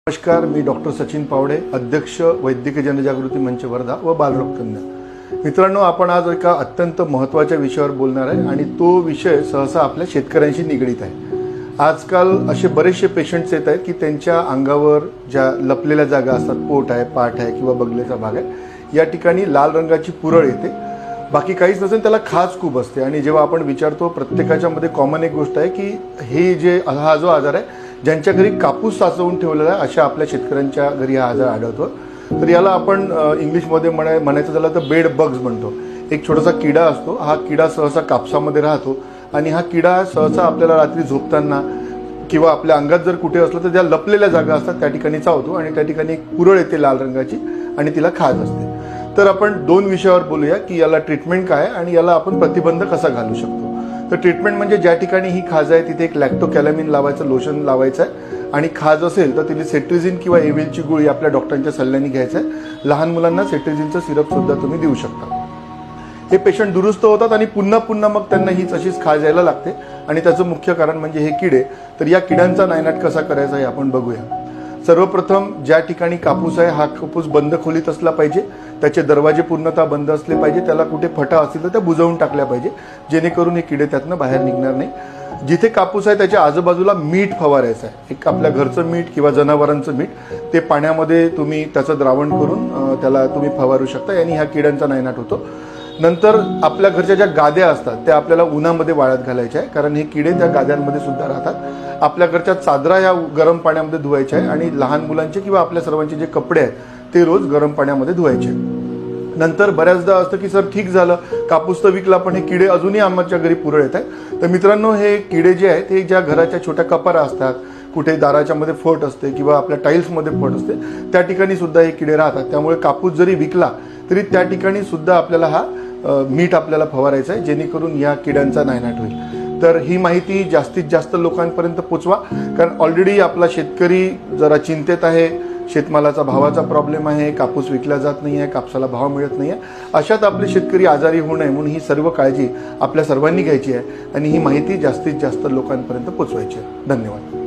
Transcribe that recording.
नमस्कार, मी डॉक्टर सचिन पावडे, अध्यक्ष वैद्यकीय जनजागृती मंच वर्धा व बालरोग तज्ञ। मित्रांनो, आपण आज एका अत्यंत महत्त्वाच्या विषयावर बोलणार आहे आणि तो विषय सहसा आपल्या शेतकऱ्यांशी निगडीत आहे। आजकाल असे बरेचसे पेशंट्स येत आहेत की त्यांच्या अंगावर ज्या लपलेल्या जागा असतात, पोट आहे, पाठ आहे किंवा बगलेचा भाग आहे, या ठिकाणी लाल रंगाची पुरळ येते। बाकी काहीच नसेल, त्याला खाज खूप असते। आणि जेव्हा आपण विचारतो, प्रत्येकाच्या मध्ये कॉमन एक गोष्ट आहे की हा जो आजार आहे, ज्यांच्या घरी कापूस साचवून ठेवलेला आहे अशा आपल्या शेतकऱ्यांच्या घरी हा आजार आढळतो। तर याला आपण इंग्लिशमध्ये म्हणायचं झालं तर बेड बग्स म्हणतो। एक छोटासा किडा असतो, हा किडा सहसा कापसामध्ये राहतो आणि हा किडा सहसा आपल्याला रात्री झोपताना किंवा आपल्या अंगात जर कुठे असलं तर ज्या लपलेल्या जागा असतात त्या ठिकाणी चावतो आणि त्या ठिकाणी एक पुरळ येते लाल रंगाची आणि तिला खाज असते। तर आपण दोन विषयावर बोलूया की याला ट्रीटमेंट काय आणि याला आपण प्रतिबंध कसा घालू शकतो। तर ट्रीटमेंट म्हणजे ज्या ठिकाणी ही खाज आहे तिथे एक लॅक्टोकॅलामिन लावायचं लोशन लावायचं आहे आणि खाज असेल तर तिथे सेट्रिझिन किंवा एव्हिलची गोळी आपल्या डॉक्टरांच्या सल्ल्याने घ्यायचं आहे। लहान मुलांना सेट्रिझिनचं सिरप सुद्धा तुम्ही देऊ शकता। हे पेशंट दुरुस्त होतात आणि पुन्हा पुन्हा मग त्यांना हीच अशीच खाज यायला लागते आणि त्याचं मुख्य कारण म्हणजे हे किडे। तर या किड्यांचा नायनाट कसा करायचा हे आपण बघूया। सर्वप्रथम ज्या ठिकाणी कापूस आहे, हा कापूस बंद खोलीत असला पाहिजे, त्याचे दरवाजे पूर्णतः बंद असले पाहिजे, त्याला कुठे फटा असतील तर त्या बुजवून टाकल्या पाहिजे, जेणेकरून हे किडे त्यातनं बाहेर निघणार नाही। जिथे कापूस आहे त्याच्या आजूबाजूला मीठ फवारायचं आहे, एक आपल्या घरचं मीठ किंवा जनावरांचं मीठ, ते पाण्यामध्ये तुम्ही त्याचं द्रावण करून त्याला तुम्ही फवारू शकता, यानी ह्या किड्यांचा नायनाट होतो। नंतर आपल्या घरच्या ज्या गाद्या असतात त्या आपल्याला उन्हामध्ये वाळत घालायच्या आहे, कारण हे किडे त्या गाद्यांमध्ये सुद्धा राहतात। आपल्या घरच्या चादरा या गरम पाण्यामध्ये धुवायच्या आहे आणि लहान मुलांचे किंवा आपल्या सर्वांचे जे कपडे आहेत ते रोज गरम पाण्यामध्ये धुवायचे। नंतर बऱ्याचदा असतं की सर ठीक झालं, कापूस तर विकला पण हे किडे अजूनही आमच्या घरी पुरळ येत आहेत। तर मित्रांनो, हे किडे जे आहेत ते ज्या घराच्या छोट्या कपारा असतात, कुठे दाराच्या मध्ये फट असते किंवा आपल्या टाईल्समध्ये फट असते, त्या ठिकाणी सुद्धा हे किडे राहतात। त्यामुळे कापूस जरी विकला तरी त्या ठिकाणी सुद्धा आपल्याला हा मीठ आपल्याला फवारायचं आहे, जेणेकरून या किड्यांचा नायनाट होईल। तर ही माहिती जास्तीत जास्त लोकांपर्यंत पोचवा, कारण ऑलरेडी आपला शेतकरी जरा चिंतेत आहे, शेतमालाचा भावाचा प्रॉब्लेम आहे, कापूस विकला जात नाही आहे, कापसाला भाव मिळत नाही आहे। अशात आपले शेतकरी आजारी होऊ नये म्हणून ही सर्व काळजी आपल्या सर्वांनी घ्यायची आहे आणि ही माहिती जास्तीत जास्त लोकांपर्यंत पोचवायची आहे। धन्यवाद।